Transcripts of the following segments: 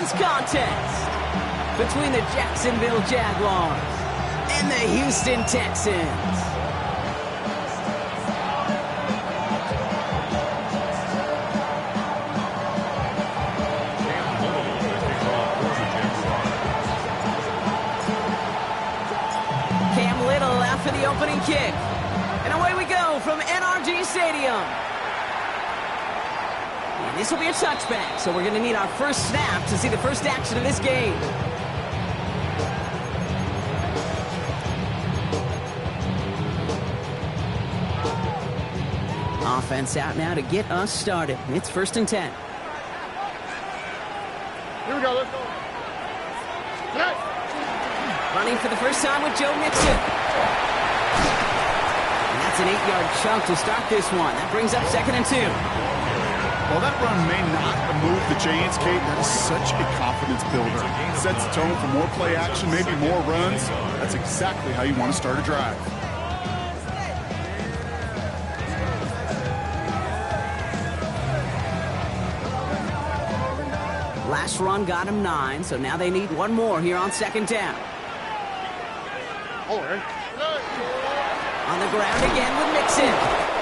this contest between the Jacksonville Jaguars and the Houston Texans. Cam Little after the opening kick. And away we go from NRG Stadium. And this will be a touchback, so we're going to need our first snap to see the first action of this game. Offense out now to get us started. It's 1st and 10. Here we go, let's go. Running for the first time with Joe Mixon. And that's an 8-yard chunk to start this one. That brings up 2nd and 2. While that run may not have moved the chains, Kate, that is such a confidence builder. It sets the tone for more play action, maybe more runs. That's exactly how you want to start a drive. Last run got him 9, so now they need one more here on 2nd down. On the ground again with Mixon.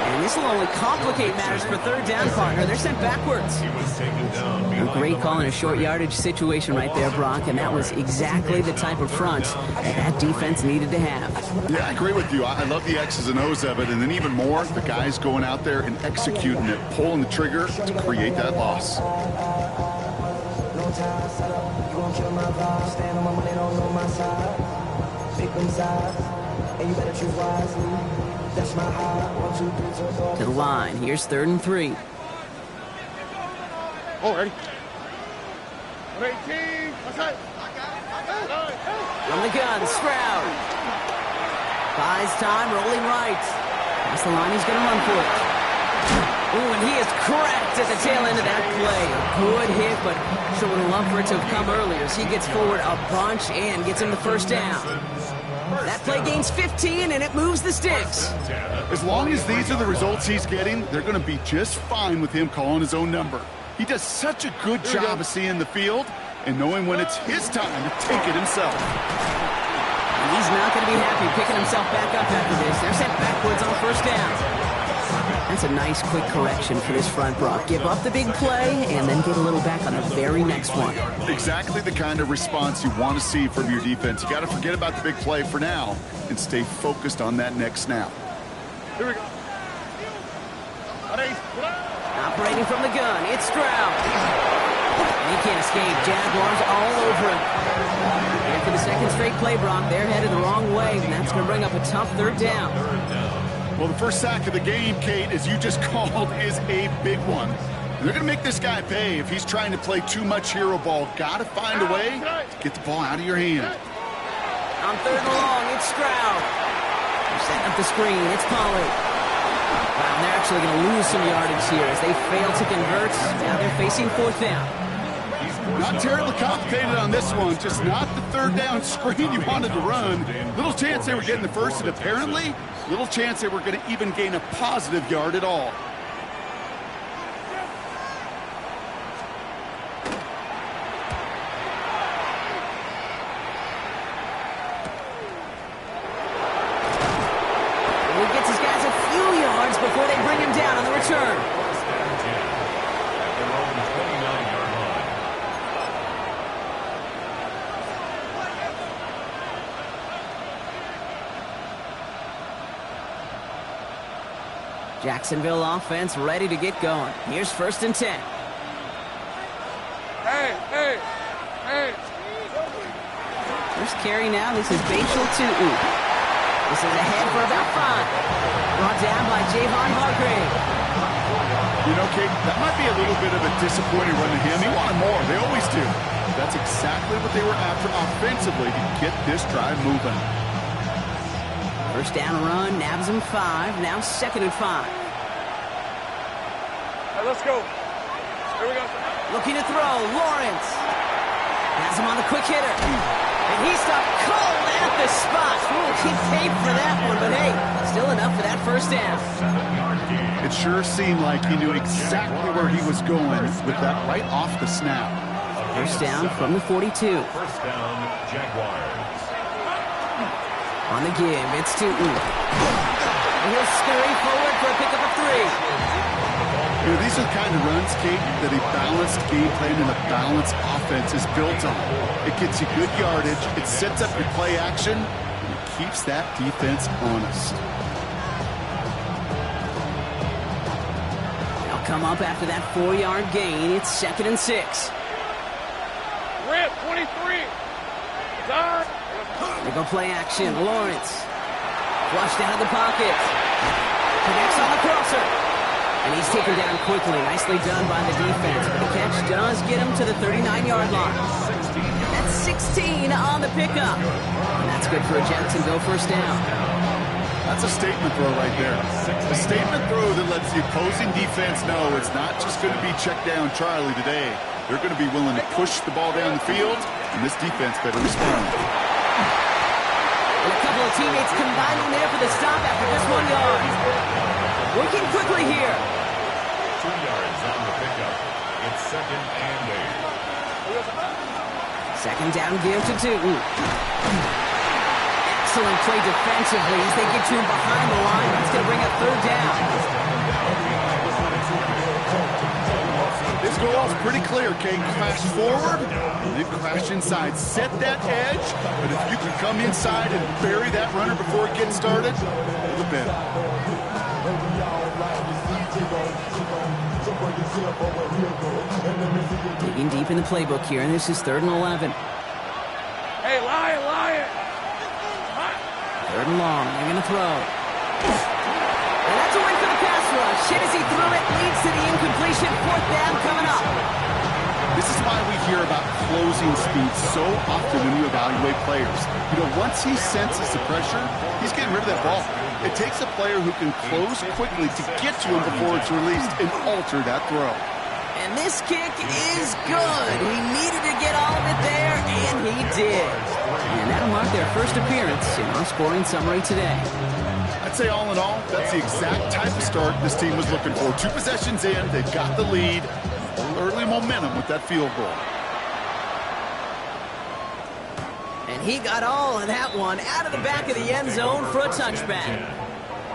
And this will only complicate matters for 3rd down, partner. They're sent backwards. A great call in a short yardage situation right there, Brock, and that was exactly the type of front that defense needed to have. Yeah, I agree with you. I love the X's and O's of it, and then even more, the guys going out there and executing it, pulling the trigger to create that loss. To the line. Here's 3rd and 3. Ready. From the gun, Stroud. Buys time, rolling right. Past the line, he's going to run for it. Ooh, and he is cracked at the tail end of that play. A good hit, but sure would have loved for it to have come earlier as he gets forward a bunch and gets him the 1st down. That play gains 15, and it moves the sticks. As long as these are the results he's getting, they're going to be just fine with him calling his own number. He does such a good job of seeing the field and knowing when it's his time to take it himself. And he's not going to be happy picking himself back up after this. They're sent backwards on 1st down. That's a nice, quick correction for this front, Brock. Give up the big play and then get a little back on the very next one. Exactly the kind of response you want to see from your defense. You got to forget about the big play for now and stay focused on that next snap. Here we go. Operating from the gun, it's Stroud. And he can't escape. Jaguars all over him. And for the 2nd straight play, Brock, they're headed the wrong way, and that's going to bring up a tough 3rd down. Well, the first sack of the game, Kate, as you just called, is a big one. And they're going to make this guy pay if he's trying to play too much hero ball. Got to find a way to get the ball out of your hand. On 3rd and long, it's Stroud. They're setting up the screen. It's Pollard. Wow, and they're actually going to lose some yardage here as they fail to convert. Now they're facing 4th down. Not terribly complicated on this one, just not the 3rd down screen you wanted to run. Little chance they were getting the first, and apparently, little chance they were going to even gain a positive yard at all. And he gets his guys a few yards before they bring him down on the return. Jacksonville offense ready to get going. Here's 1st and 10. Hey. First carry now. This is Bachel Tu'u. This is ahead for about 5. Brought down by Javon Hargrave. You know, Kate, that might be a little bit of a disappointing run to him. He wanted more. They always do. That's exactly what they were after offensively to get this drive moving. 1st down run, nabs him 5. Now 2nd and 5. Hey, let's go. Here we go. Looking to throw, Lawrence. Has him on the quick hitter. And he stopped cold at the spot. Ooh, he paid for that one, but hey, still enough for that 1st down. It sure seemed like he knew exactly where he was going with that right off the snap. First down from the 42. First down, Jaguars. On the give, it's Tootin. He'll scurry forward for a pickup of 3. You know, these are the kind of runs, Kate, that a balanced game plan and a balanced offense is built on. It gets you good yardage, it sets up your play action, and it keeps that defense honest. They'll come up after that 4-yard gain. It's 2nd and 6. Rip, 23. Done. They go play action. Lawrence. Flushed out of the pocket. Connects on the crosser. And he's taken down quickly. Nicely done by the defense. But the catch does get him to the 39-yard line. That's 16 on the pickup. And that's good for a Jacksonville first down. That's a statement throw right there. A statement throw that lets the opposing defense know it's not just going to be check down Charlie today. They're going to be willing to push the ball down the field, and this defense better respond. And a couple of teammates combining there for the stop after just 1 yard. Working quickly here. 2 yards on the pickup. It's 2nd and 8. Second down give to Tootin. Excellent play defensively as they get to him behind the line. That's going to bring up 3rd down. This goal is pretty clear, Kate. Crash forward, and then crash inside. Set that edge, but if you can come inside and bury that runner before it gets started, all the better. Digging deep in the playbook here, and this is 3rd and 11. Hey, Lion. 3rd and long. They're going to throw. And that's a win for the pass rush. Hit as he threw it, leads to the incompletion. 4th down coming up. This is why we hear about closing speed so often when you evaluate players. You know, once he senses the pressure, he's getting rid of that ball. It takes a player who can close quickly to get to him before it's released and alter that throw. And this kick is good. He needed to get all of it there, and he did. And that'll mark their first appearance in our scoring summary today. I'd say all in all, that's the exact type of start this team was looking for. 2 possessions in, they've got the lead. Early momentum with that field goal. And he got all of that one out of the back of the end zone for a touchback.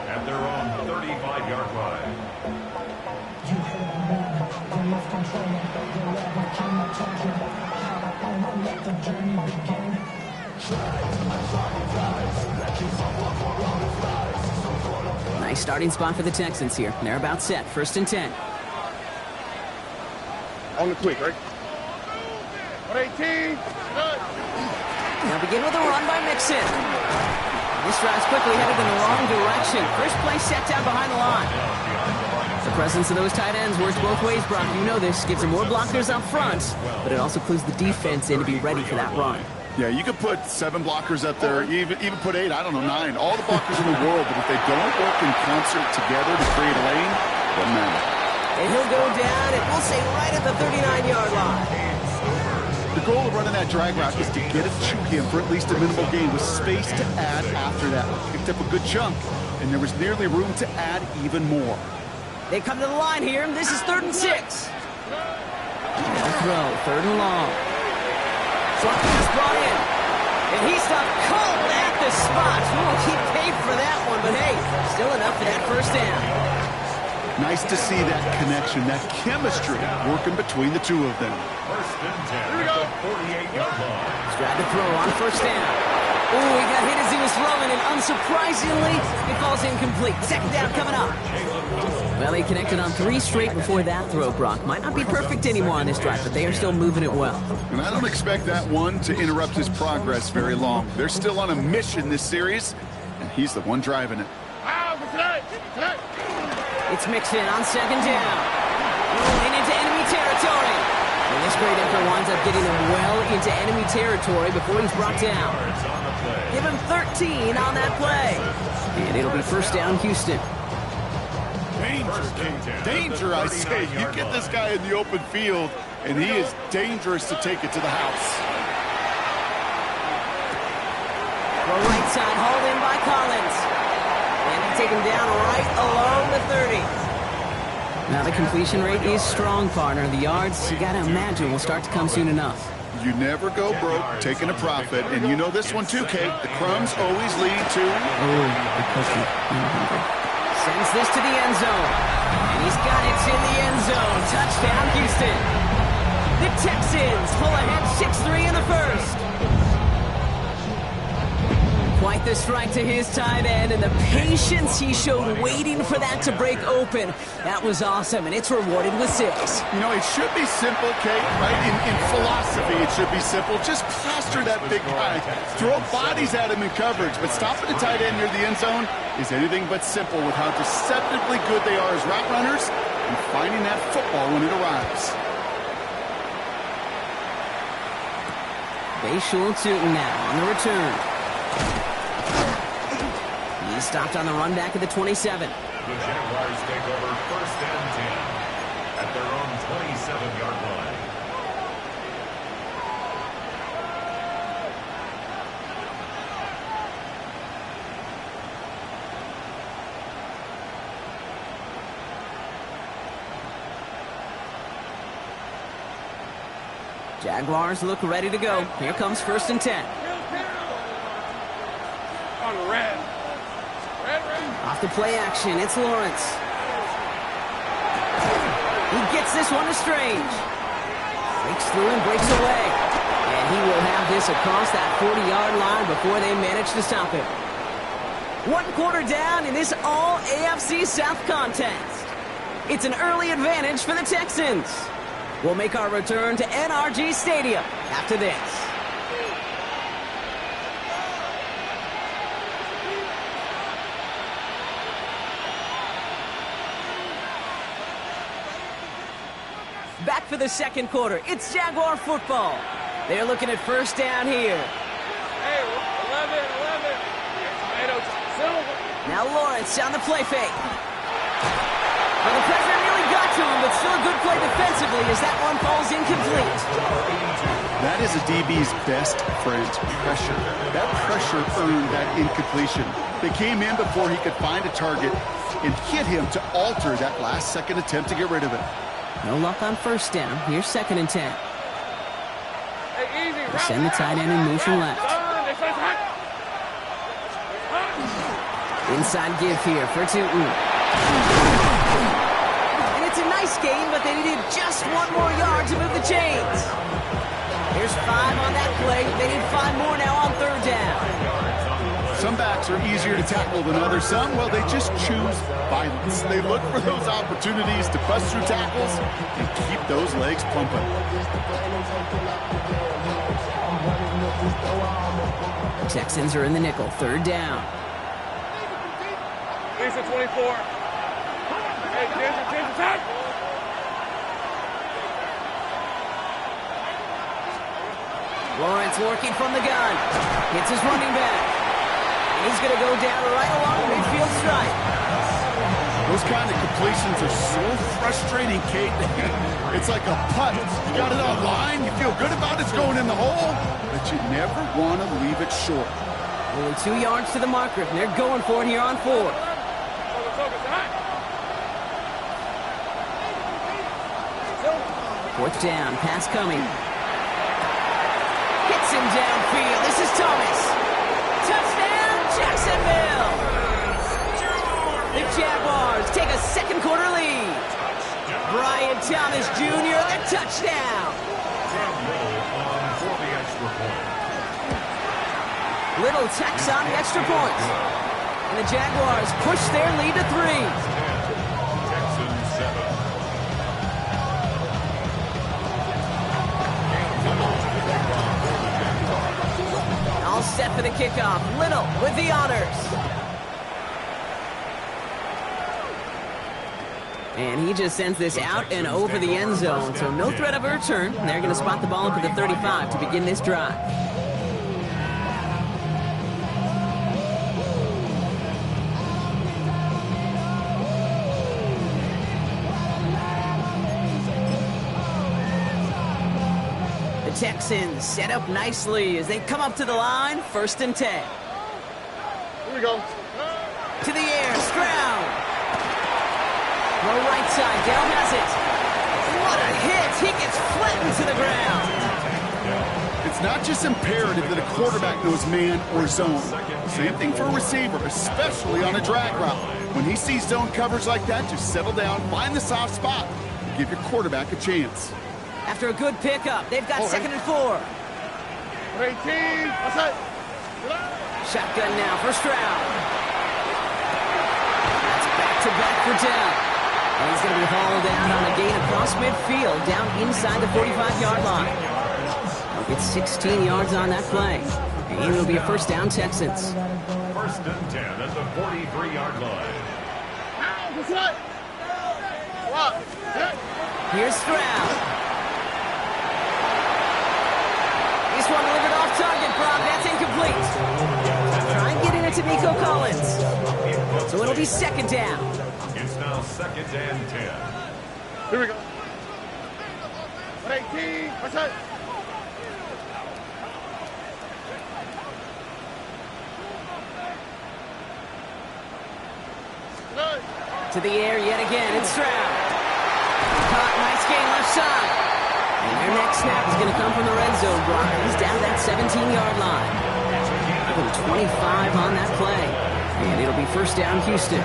At their own 35-yard line. Nice starting spot for the Texans here. They're about set. 1st and 10. On the quick, right? 118. Now begin with a run by Mixon. This drive's quickly headed in the wrong direction. First play set down behind the line. The presence of those tight ends works both ways, Brock. You know this. Gives them more blockers up front, but it also clues the defense in to be ready for that run. Yeah, you could put 7 blockers up there, even put 8, I don't know, 9. All the blockers in the world, but if they don't work in concert together to create a lane, it doesn't matter. And he'll go down, and we'll say right at the 39-yard line. The goal of running that drag route is to get it to him for at least a minimal gain with space to add after that. Picked up a good chunk, and there was nearly room to add even more. They come to the line here, and this is 3rd and 6. They'll throw, 3rd and long. Short pass brought in, and he stopped cold at the spot. He paid for that one, but hey, still enough for that first down. Nice to see that connection, that chemistry working between the two of them. 1st and 10. Here we go. 48-yard line. Tried to throw on 1st down. Oh, he got hit as he was throwing, and unsurprisingly, it falls incomplete. 2nd down coming up. Well, he connected on 3 straight before that throw, Brock. Might not be perfect anymore on this drive, but they are still moving it well. And I don't expect that one to interrupt his progress very long. They're still on a mission this series, and he's the one driving it. It's Mixon on 2nd down. Rolling into enemy territory. And this great effort winds up getting him well into enemy territory before he's brought down. Give him 13 on that play. And it'll be 1st down, Houston. Danger, I say. You get this guy in the open field, and he is dangerous to take it to the house. The right side hauled in by Collins. And they take him down right along the 30. Now the completion rate is strong, partner. The yards, you got to imagine, will start to come soon enough. You never go broke taking a profit, and you know this one too, Kate. The crumbs always lead to... Oh, the cookie. Sends this to the end zone. And he's got it in the end zone. Touchdown, Houston. The Texans pull ahead 6-3 in the first. Quite the strike to his tight end, and the patience he showed waiting for that to break open. That was awesome, and it's rewarded with 6. You know, it should be simple, Kate, right? In philosophy, it should be simple. Just plaster that big guy. Throw bodies at him in coverage, but stopping the tight end near the end zone is anything but simple with how deceptively good they are as route runners and finding that football when it arrives. Bayshul Tootin now on the return. He's stopped on the run back at the 27. The Jaguars take over 1st and 10 at their own 27-yard line. Jaguars look ready to go. Here comes 1st and 10. On the red. Off the play action, it's Lawrence. He gets this one to Strange. Breaks through and breaks away. And he will have this across that 40-yard line before they manage to stop him. 1 quarter down in this all-AFC South contest. It's an early advantage for the Texans. We'll make our return to NRG Stadium after this. Back for the second quarter. It's Jaguar football. They're looking at 1st down here. Hey, 11. Tomato, silver. Now Lawrence on the play fake. Well, the pressure nearly got to him, but still a good play defensively as that one falls incomplete. That is a DB's best friend, pressure. That pressure earned that incompletion. They came in before he could find a target and hit him to alter that last-second attempt to get rid of it. No luck on 1st down. Here's 2nd and 10. Hey, easy. Send the tight end in motion left. Inside give here for Tootin. And it's a nice game, but they needed just 1 more yard to move the chains. There's 5 on that play. They need 5 more now on 3rd down. Some backs are easier to tackle than others. Some, well, they just choose violence. They look for those opportunities to bust through tackles and keep those legs pumping. Texans are in the nickel. 3rd down. Lisa 24. Hey, Ginger, tack. Lawrence working from the gun. Hits his running back. He's going to go down right along the midfield stripe. Those kind of completions are so frustrating, Kate. It's like a putt. You got it on line, you feel good about it's going in the hole, but you never want to leave it short. Only 2 yards to the marker, and they're going for it here on 4th. 4th down, pass coming. Hits him downfield. This is Thomas. Touchdown, Jacksonville! The Jaguars take a 2nd quarter lead. Brian Thomas Jr., the touchdown. Little tacks on the extra point. And the Jaguars push their lead to 3. All set for the kickoff. Little with the honors. And he just sends this out and over the end zone, so no threat of a return. They're going to spot the ball up at the 35 to begin this drive. The Texans set up nicely as they come up to the line. 1st and 10. Here we go. To the air, Stroud. right side. Dale has it. What a hit. He gets flattened to the ground. It's not just imperative that a quarterback knows man or zone. Same thing for a receiver, especially on a drag route. When he sees zone coverage like that, just settle down, find the soft spot, and give your quarterback a chance. After a good pickup, they've got 2nd and 4. 18. What's that? Shotgun now for Stroud. That's back-to-back for Dell. And he's going to be hauled down on a gain across midfield, down inside the 45-yard line. It's 16 yards on that play. And it'll be a first down, Texans. 1st and 10 at the 43-yard line. Here's Stroud. This one delivered off target, Brock. That's incomplete. Try and get it into Nico Collins. So it'll be 2nd down. It's now 2nd and 10. Here we go. 18. What's that? To the air yet again. It's Stroud. Caught. Nice gain left side. And their next snap is going to come from the red zone, Brock. He's down that 17-yard line. Give him 25 on that play. And it'll be first down, Houston.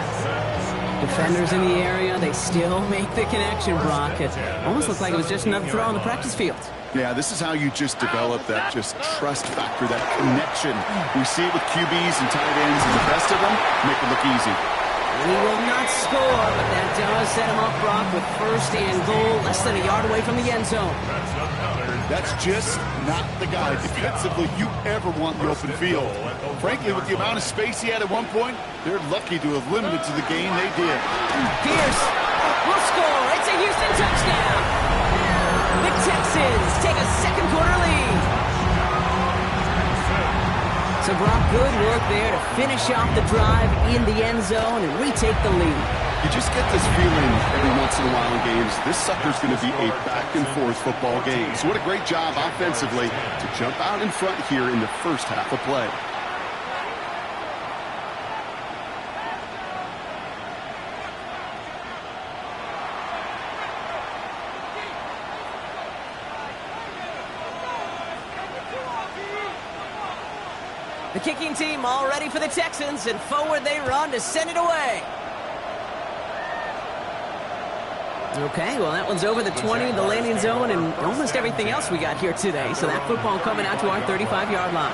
Defenders in the area, they still make the connection, Brock. It almost looked like it was just another throw on the practice field. Yeah, this is how you just develop that just trust factor, that connection. We see it with QBs and tight ends, and the best of them make it look easy. And he will not score, but that does set him up, Brock, with 1st and goal, less than a yard away from the end zone. That's just not the guy defensively you ever want in the open field. Frankly, with the amount of space he had at one point, they're lucky to have limited to the game they did. Pierce will score. It's a Houston touchdown. The Texans take a 2nd quarter lead. So, Brock, good work there to finish off the drive in the end zone and retake the lead. You just get this feeling every once in a while in games, this sucker's going to be a back-and-forth football game. So what a great job offensively to jump out in front here in the first half of play. The kicking team all ready for the Texans, and forward they run to send it away. Okay, well, that one's over the 20, the landing zone, and almost everything else we got here today. So that football coming out to our 35-yard line.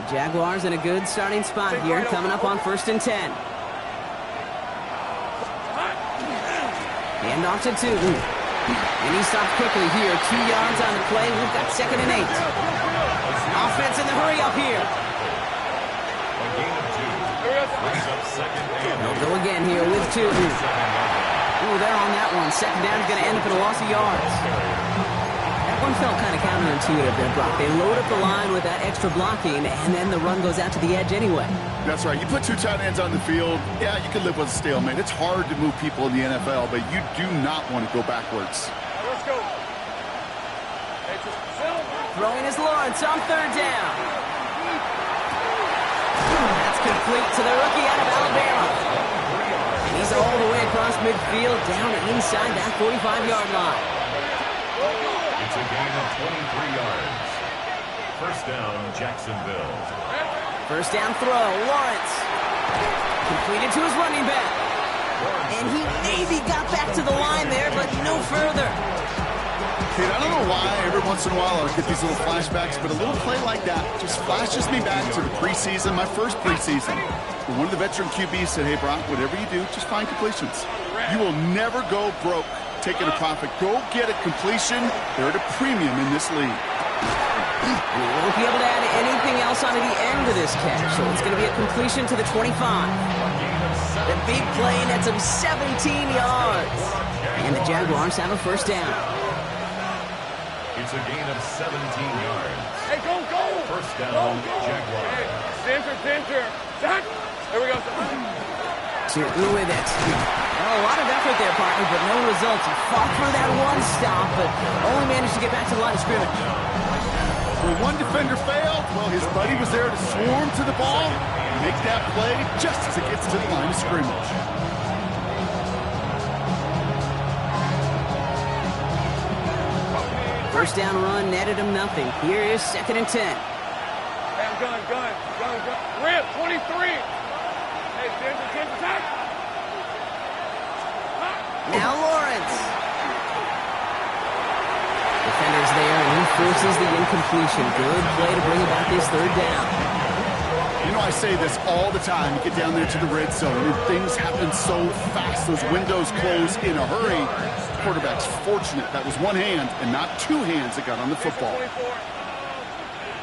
The Jaguars in a good starting spot here, coming up on 1st and 10. Hand off to 2. And he stops quickly here. 2 yards on the play. We've got 2nd and 8. Offense in the hurry up here. They'll go again here with 2. Ooh, they're on that one. 2nd down is going to end up in a loss of yards. That one felt kind of counterintuitive there, Brock. They load up the line with that extra blocking, and then the run goes out to the edge anyway. That's right. You put 2 tight ends on the field, yeah, you can live with a stalemate. It's hard to move people in the NFL, but you do not want to go backwards. Let's go. Throwing is Lawrence on 3rd down. That's complete to the rookie out of Alabama. And he's all the way across midfield, down inside that 45-yard line. It's a gain of 23 yards. First down, Jacksonville. First down throw, Lawrence. Completed to his running back. And he maybe got back to the line there, but no further. Kid, I don't know why every once in a while I get these little flashbacks, but a little play like that just flashes me back to the preseason, my first preseason. When one of the veteran QBs said, hey, Brock, whatever you do, just find completions. You will never go broke taking a profit. Go get a completion. They're at a premium in this league. We won't be able to add anything else onto the end of this catch, so it's going to be a completion to the 25. The big play nets him 17 yards. And the Jaguars have a first down. It's a gain of 17 yards. Hey, go, go! First down, Jaguars. Hey, center. Zach! There we go. Through with it. Well, a lot of effort there, partner, but no results. He fought for that one stop, but only managed to get back to the line of scrimmage. Where one defender failed, well, his buddy was there to swarm to the ball and make that play just as it gets to the line of scrimmage. First down run netted him nothing. Here is 2nd and 10. Hey, I'm gun. Rip, 23. Hey, Denver, attack. Now Lawrence. Defender's there, and he forces the incompletion. Good play to bring about this 3rd down. You know, I say this all the time. You get down there to the red zone, and things happen so fast. Those windows close in a hurry. Quarterback's fortunate that was one hand and not two hands that got on the football.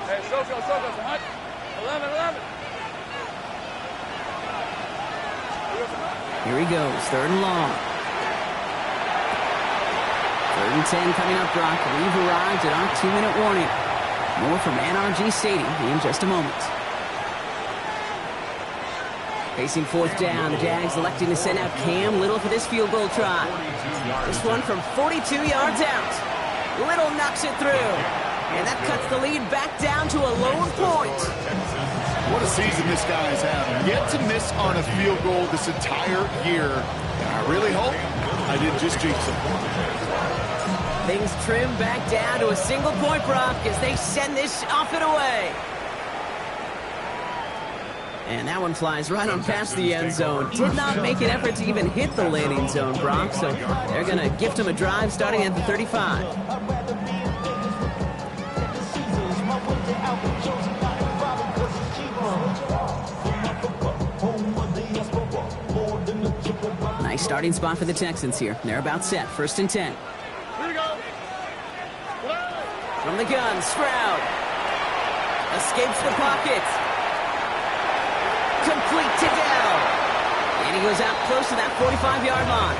Hey, Soko, hot. 11. Here he goes, 3rd and long. 3rd and 10 coming up, Brock. We've arrived at our 2-minute warning. More from NRG Stadium in just a moment. Facing 4th down, the Jags electing to send out Cam Little for this field goal try. This one from 42 yards out. Little knocks it through. And that cuts the lead back down to a lone point. What a season this guy's having. Yet to miss on a field goal this entire year. And I really hope I didn't just jinx him. Things trim back down to a single point, Brock, as they send this off and away. And that one flies right on past the end zone. Did not make an effort to even hit the landing zone, Brock, so they're going to gift him a drive starting at the 35. Nice starting spot for the Texans here. They're about set. 1st and 10. Here we go. From the gun, Stroud. Escapes the pocket. Complete to Dell. And he goes out close to that 45-yard line.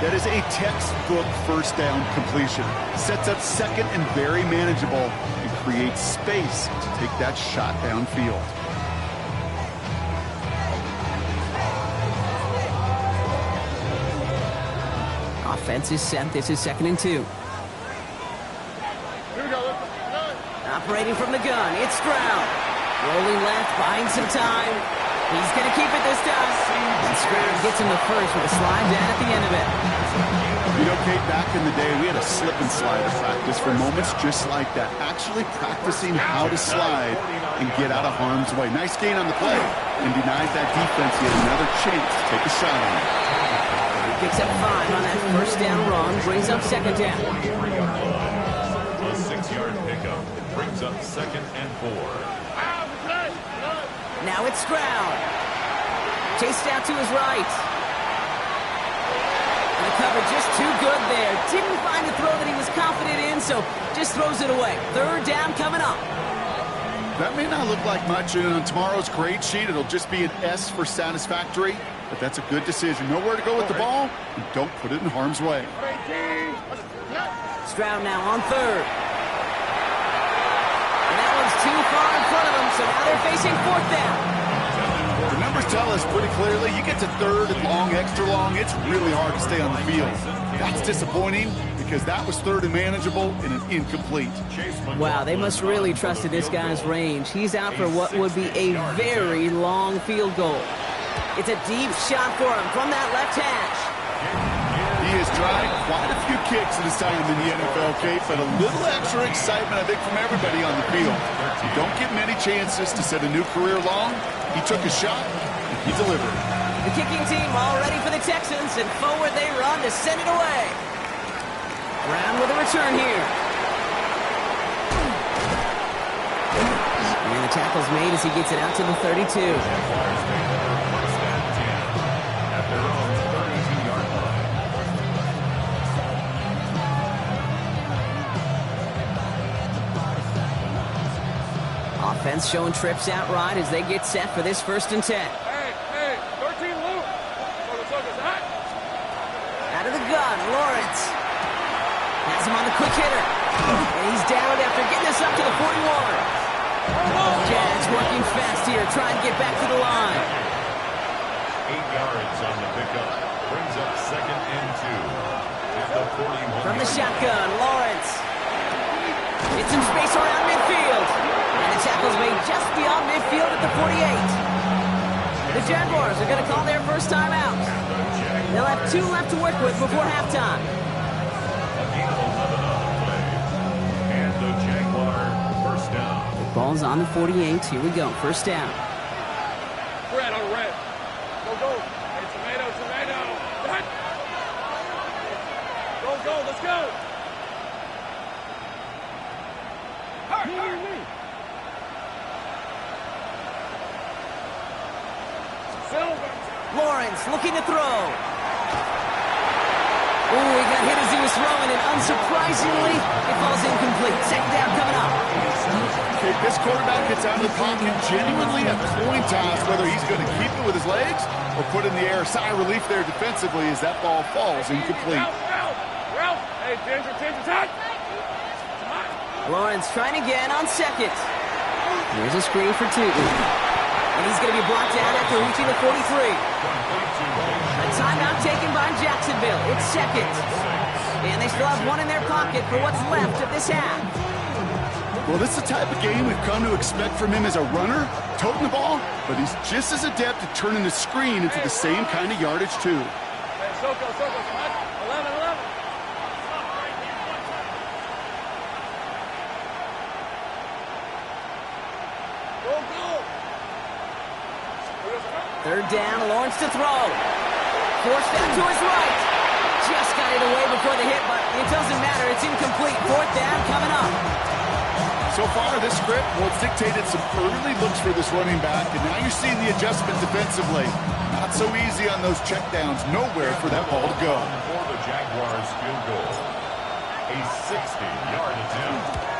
That is a textbook 1st down completion. Sets up 2nd and very manageable and creates space to take that shot downfield. Offense is set. This is 2nd and 2. Here we go. Operating from the gun, it's Stroud. Rolling left, buying some time. He's going to keep it this time. And Stroud gets him the first with a slide down at the end of it. You know, Kate, back in the day, we had a slip and slide practice for moments just like that. Actually practicing how to slide and get out of harm's way. Nice gain on the play and denied that defense yet another chance to take a shot on it. Picks up 5 on that 1st down run, brings up 2nd down. A 6-yard pickup brings up 2nd and 4. Now it's Stroud. Chased out to his right. And the cover just too good there. Didn't find a throw that he was confident in, so just throws it away. 3rd down coming up. That may not look like much, and on tomorrow's grade sheet, it'll just be an S for satisfactory, but that's a good decision. Know where to go with the ball, and don't put it in harm's way. Stroud now on 3rd. And that one's too far in front of them, so now they're facing 4th down. The numbers tell us pretty clearly, you get to 3rd and long, extra long, it's really hard to stay on the field. That's disappointing because that was 3rd and manageable and an incomplete. Wow, they must really trust in this guy's range. He's out for what would be a very long field goal. It's a deep shot for him from that left hash. He has tried quite a few kicks in his time in the NFL, Kate, but a little extra excitement, I think, from everybody on the field. You don't get many chances to set a new career long. He took a shot, and he delivered. The kicking team all ready for the Texans, and forward they run to send it away. Brown with a return here. And the tackle's made as he gets it out to the 32. Offense showing trips out right as they get set for this 1st and 10. Hey, 13 loop. Focus, hot. Out of the gun, Lawrence. Has him on the quick hitter. And he's down after getting this up to the 41. Jags working fast here, trying to get back to the line. 8 yards on the pickup. Brings up 2nd and 2. At the 41. From the shotgun, Lawrence. It's in space around midfield. And the tackle's made just beyond midfield at the 48. The Jaguars are going to call their first time out. They'll have 2 left to work with before halftime. And the Jaguar first down. The ball's on the 48. Here we go. First down. Red on red. Go, go. Hey, tomato, tomato. Hut. Go, go, let's go. Silver. Lawrence looking to throw. Ooh, he got hit as he was throwing, and unsurprisingly, it falls incomplete. Second down coming up. If this quarterback gets out of the pocket, genuinely a coin toss whether he's going to keep it with his legs or put in the air. Sigh of relief there defensively as that ball falls incomplete. Ralph. Hey, danger, touch. Lawrence trying again on second. Here's a screen for 2. And he's going to be brought down after reaching the 43. A timeout taken by Jacksonville. It's second. And they still have 1 in their pocket for what's left of this half. Well, this is the type of game we've come to expect from him as a runner, toting the ball, but he's just as adept at turning the screen into the same kind of yardage, too. Hey, Soko, touch. 11. Go. Third down, Lawrence to throw. Forced out to his right. Just got it away before the hit, but it doesn't matter. It's incomplete. Fourth down coming up. So far, this script, well, it's dictated some early looks for this running back, and now you're seeing the adjustment defensively. Not so easy on those checkdowns. Nowhere for that ball to go. For the Jaguars field goal. A 60-yard attempt.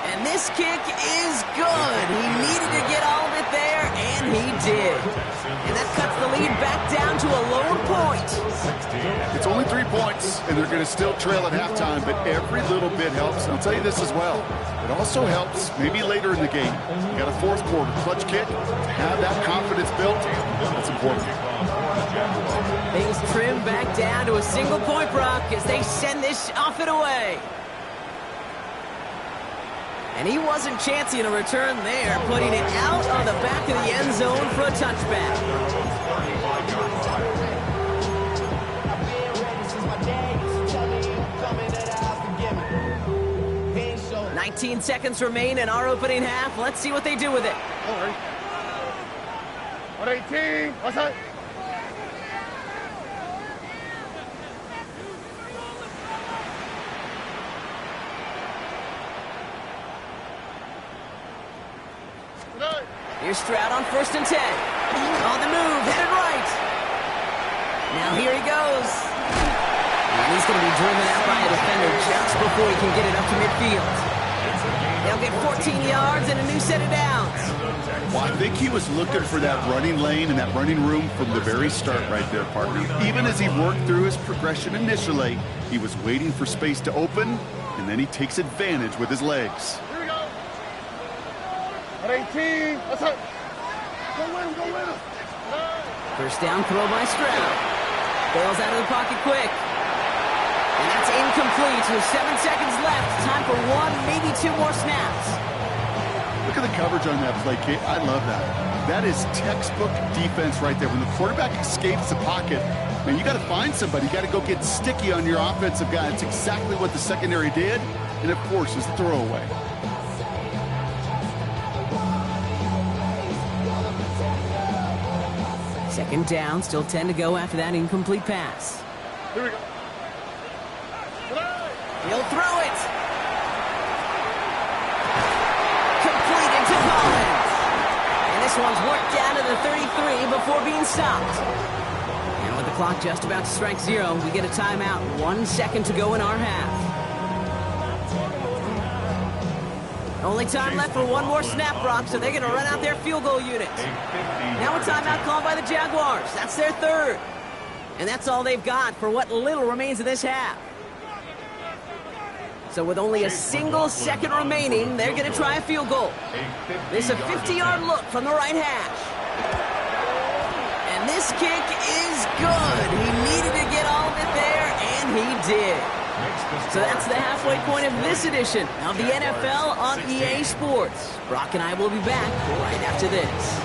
And this kick is good. He needed to get all of it there, and he did. And that cuts the lead back down to a lower point. It's only 3 points, and they're going to still trail at halftime, but every little bit helps. And I'll tell you this as well. It also helps maybe later in the game. You got a fourth quarter clutch kick. To have that confidence built, that's important. Things trim back down to a single point, Brock, as they send this off and away. And he wasn't chancing a return there, putting it out of the back of the end zone for a touchback. 19 seconds remain in our opening half. Let's see what they do with it. 118. What's that? Here's Stroud on 1st and 10. On the move, headed right. Now here he goes. And he's going to be driven out by a defender just before he can get it up to midfield. They'll get 14 yards and a new set of downs. Well, I think he was looking for that running lane and that running room from the very start right there, partner. Even as he worked through his progression initially, he was waiting for space to open, and then he takes advantage with his legs. 118. What's up? Go win him. First down throw by Stroud. Bails out of the pocket quick. And that's incomplete with 7 seconds left. Time for 1, maybe 2 more snaps. Look at the coverage on that play, Kate. I love that. That is textbook defense right there. When the quarterback escapes the pocket, man, you got to find somebody. You got to go get sticky on your offensive guy. It's exactly what the secondary did, and it forces the throwaway. Second down, still 10 to go after that incomplete pass. Here we go. He'll throw it. Complete into Collins. And this one's worked down to the 33 before being stopped. And with the clock just about to strike 0, we get a timeout. 1 second to go in our half. Only time left for 1 more snap, Brock, so they're going to run out their field goal unit. Now a timeout called by the Jaguars. That's their 3rd. And that's all they've got for what little remains of this half. So with only a single second remaining, they're going to try a field goal. This is a 50-yard look from the right hash. And this kick is good. He needed to get all of it there, and he did. So that's the halfway point of this edition of the NFL on EA Sports. Brock and I will be back right after this.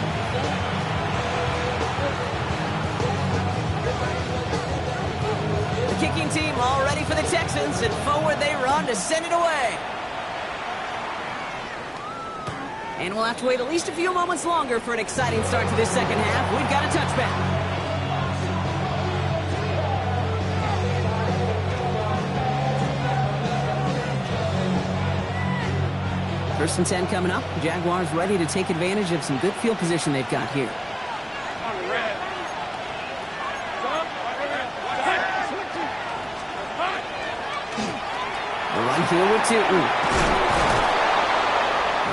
The kicking team all ready for the Texans, and forward they run to send it away. And we'll have to wait at least a few moments longer for an exciting start to this second half. We've got a touchback. First and 10 coming up. Jaguars ready to take advantage of some good field position they've got here. The run here with two.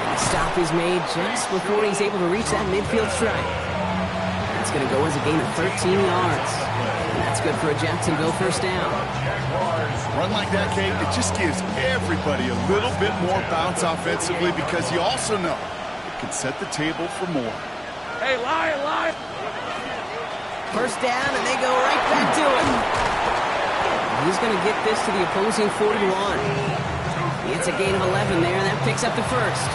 And the stop is made just before he's able to reach that midfield strike. That's going to go as a gain of 13 yards. And that's good for a Jacksonville first down. Run like that, Kate, it just gives everybody a little bit more bounce offensively because you also know it can set the table for more. Hey, lie. First down, and they go right back to it. He's going to get this to the opposing 41. It's a gain of 11 there, and that picks up the first.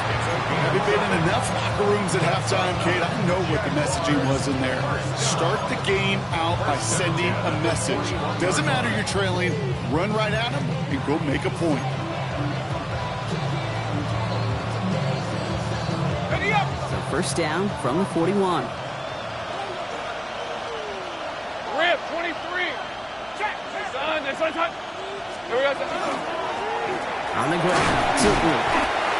Having been in enough locker rooms at halftime, Kate, I know what the messaging was in there. Start the game out by sending a message. Doesn't matter you're trailing, run right at them and go make a point. So first down from the 41. Rip, 23. Check. Next one. Here we go. On the ground, 2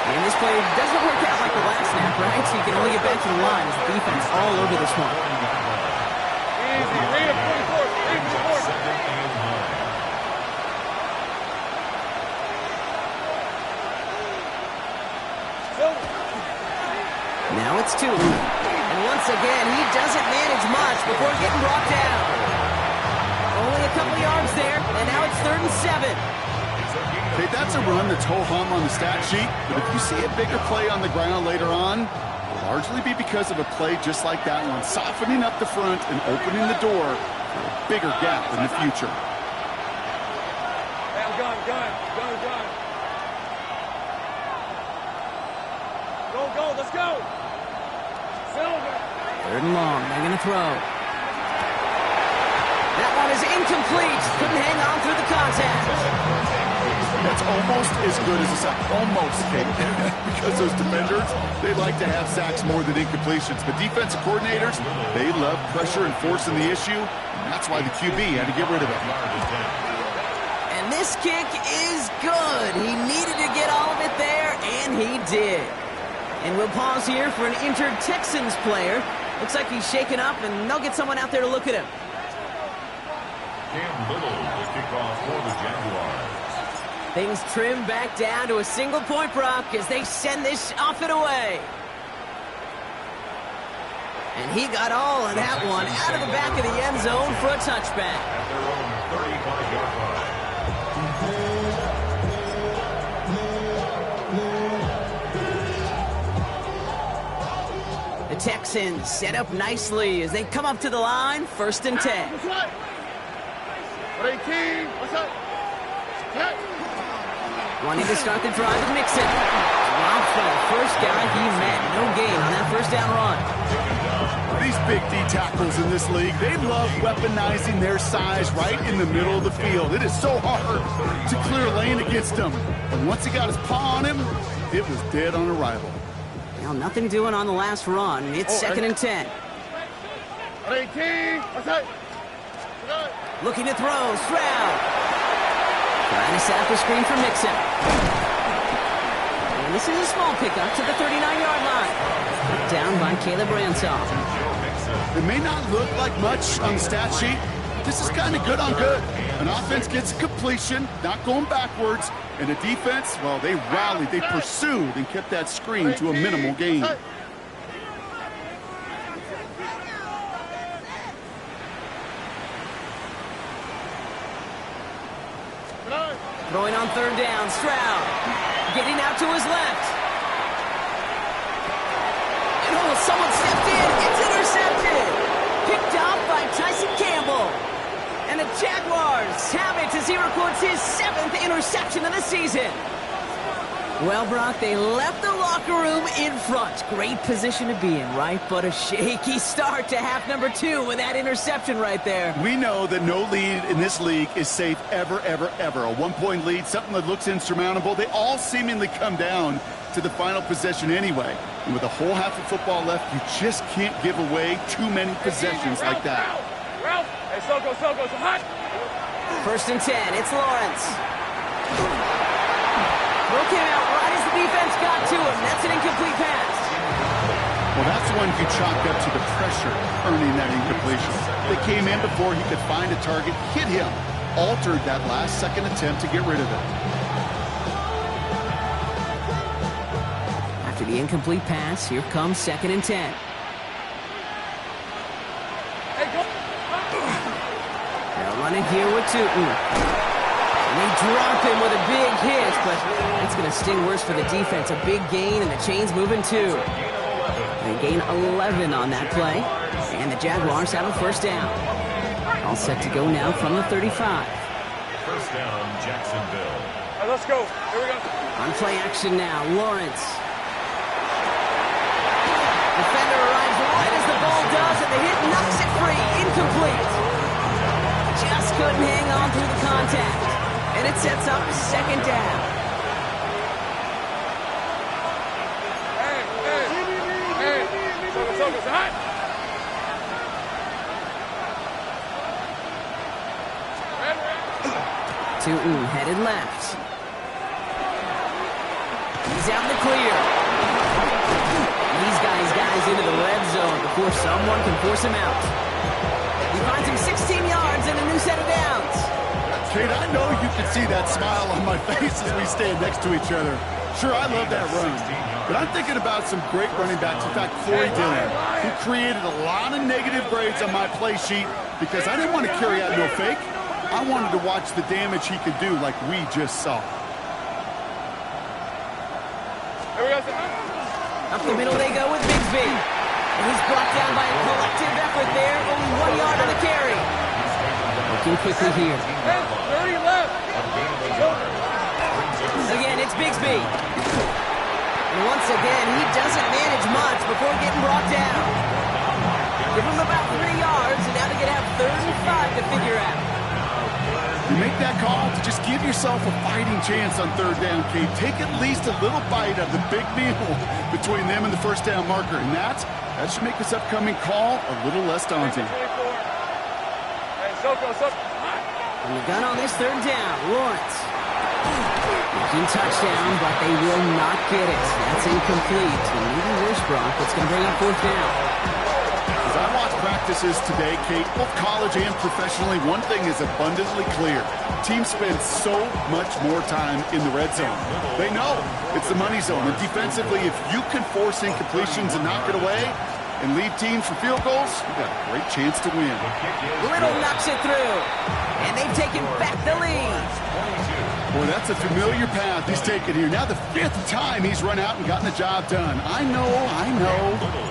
And this play doesn't work out like the last snap, right? So you can only get back to the line as the defense all over this one. Easy. Read it, 44. Now it's 2. And once again, he doesn't manage much before getting brought down. Only a couple yards there, and now it's 3rd and 7. Okay, that's a run that's ho-hum on the stat sheet, but if you see a bigger play on the ground later on, it'll largely be because of a play just like that one, softening up the front and opening the door for a bigger gap in the future. Hey, gun. Go, let's go. Silver. 3rd and long, they're going to throw. That one is incomplete. Couldn't hang on through the contact. That's almost as good as a sack. Almost, Kate. Because those defenders, they like to have sacks more than incompletions. But defensive coordinators, they love pressure and forcing the issue. And that's why the QB had to get rid of it. And this kick is good. He needed to get all of it there, and he did. And we'll pause here for an injured Texans player. Looks like he's shaken up, and they'll get someone out there to look at him. Cam Little to kick off for the Jaguars. Things trim back down to a single point, Brock, as they send this off and away. And he got all of that one out of the back of the end zone for a touchback. At their own 35-yard line. The Texans set up nicely as they come up to the line, 1st and 10. What's up? 18. What's up? Wanting to start the drive with Mixon. Dropped by the first guy he met. No gain on that first down run. These big D tackles in this league, they love weaponizing their size right in the middle of the field. It is so hard to clear lane against them. And once he got his paw on him, it was dead on arrival. Well, nothing doing on the last run. It's 2nd and 10. 18. What's up? Looking to throw. Stroud. Trying to set up a screen for Mixon. And this is a small pickup to the 39-yard line. Down by Caleb Ransaw. It may not look like much on the stat sheet, but this is kind of good on good. An offense gets a completion, not going backwards, and a defense, well, they rallied, they pursued, and kept that screen to a minimal gain. Throwing on 3rd down, Stroud. Getting out to his left. And oh, someone stepped in. It's intercepted. Picked off by Tyson Campbell. And And the Jaguars have it as he records his 7th interception of the season. Well, Brock, they left the locker room in front. Great position to be in, right? But a shaky start to half number 2 with that interception right there. We know that no lead in this league is safe ever, ever, ever. A one-point lead, something that looks insurmountable. They all seemingly come down to the final possession anyway. And with a whole half of football left, you just can't give away too many possessions like that. Ralph! Hey, Soko, so hot! 1st and 10, it's Lawrence. Throw came out right as the defense got to him. That's an incomplete pass. Well, that's one you chalk up to the pressure earning that incompletion. They came in before he could find a target, hit him, altered that last-second attempt to get rid of it. After the incomplete pass, here comes 2nd and 10. Hey, go! They'll run it here with Tootin. And they drop him with a big hit, but that's going to sting worse for the defense. A big gain, and the chain's moving too. They gain 11 on that play, and the Jaguars have a 1st down. All set to go now from the 35. 1st down, Jacksonville. All right, let's go. Here we go. On play action now, Lawrence. Defender arrives right as the ball does, and the hit knocks it free. Incomplete. Just couldn't hang on through the contact. And it sets up 2nd down. Hey! Soko, hot! Tootin headed left. He's out in the clear. These guys into the red zone before someone can force him out. He finds him 16 yards and a new set of downs. Kate, I know you can see that smile on my face as we stand next to each other. Sure, I love that run. But I'm thinking about some great running backs. In fact, Corey Dillon, who created a lot of negative grades on my play sheet because I didn't want to carry out no fake. I wanted to watch the damage he could do like we just saw. Here we go. Up the middle they go with Bigsby. And he's brought down by a collective effort there. Only 1 yard on the carry. Looking quickly here. 30 left. Again, it's Bigsby. And once again, he doesn't manage much before getting brought down. Give him about 3 yards, and now they're going to have 3rd and 5 to figure out. You make that call to just give yourself a fighting chance on 3rd down, Kate. Take at least a little bite of the big meal between them and the 1st down marker. And that should make this upcoming call a little less daunting. Hey, Soko. And the gun on this 3rd down, Lawrence. Making touchdown, but they will not get it. That's incomplete. And even worse, Brock, it's going to bring up 4th down. As I watch practices today, Kate, both college and professionally, one thing is abundantly clear. Teams spend so much more time in the red zone. They know it's the money zone. And defensively, if you can force incompletions and knock it away and leave teams for field goals, you've got a great chance to win. Little knocks it through. And they've taken back the lead. Boy, that's a familiar path he's taken here. Now the 5th time he's run out and gotten the job done. I know.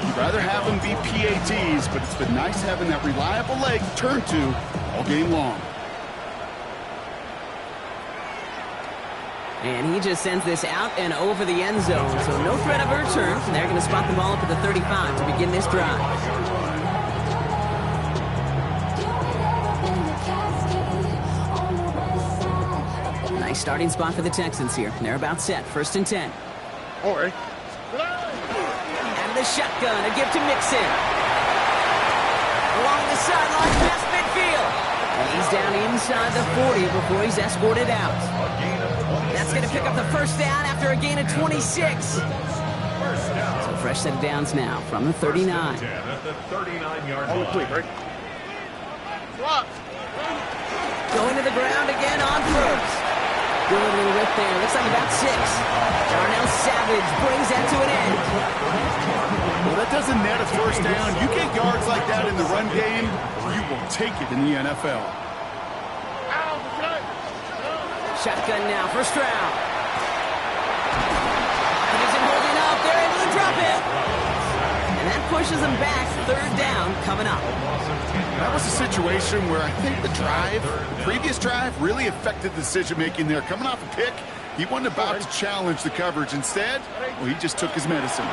You'd rather have them be PATs, but it's been nice having that reliable leg to turn to all game long. And he just sends this out and over the end zone, so no threat of a return. They're going to spot the ball up at the 35 to begin this drive. Nice starting spot for the Texans here. They're about set. 1st and 10. All right. Out of the shotgun, a gift to Mixon. Along the sideline, past midfield. And he's down inside the 40 before he's escorted out. That's going to pick up the 1st down after a gain of 26. So fresh set of downs now from the 39. At the 39-yard line. Going to the ground again on 1st. Good little rip there. Looks like about 6. Darnell Savage brings that to an end. Well, that doesn't net a 1st down. You get yards like that in the run game, you will take it in the NFL. Shotgun now, 1st round. He isn't holding up. They're able to drop it. And And that pushes them back. Third down coming up. That was a situation where I think the previous drive, really affected the decision-making there. Coming off a pick, he wasn't about to challenge the coverage. Instead, well, he just took his medicine.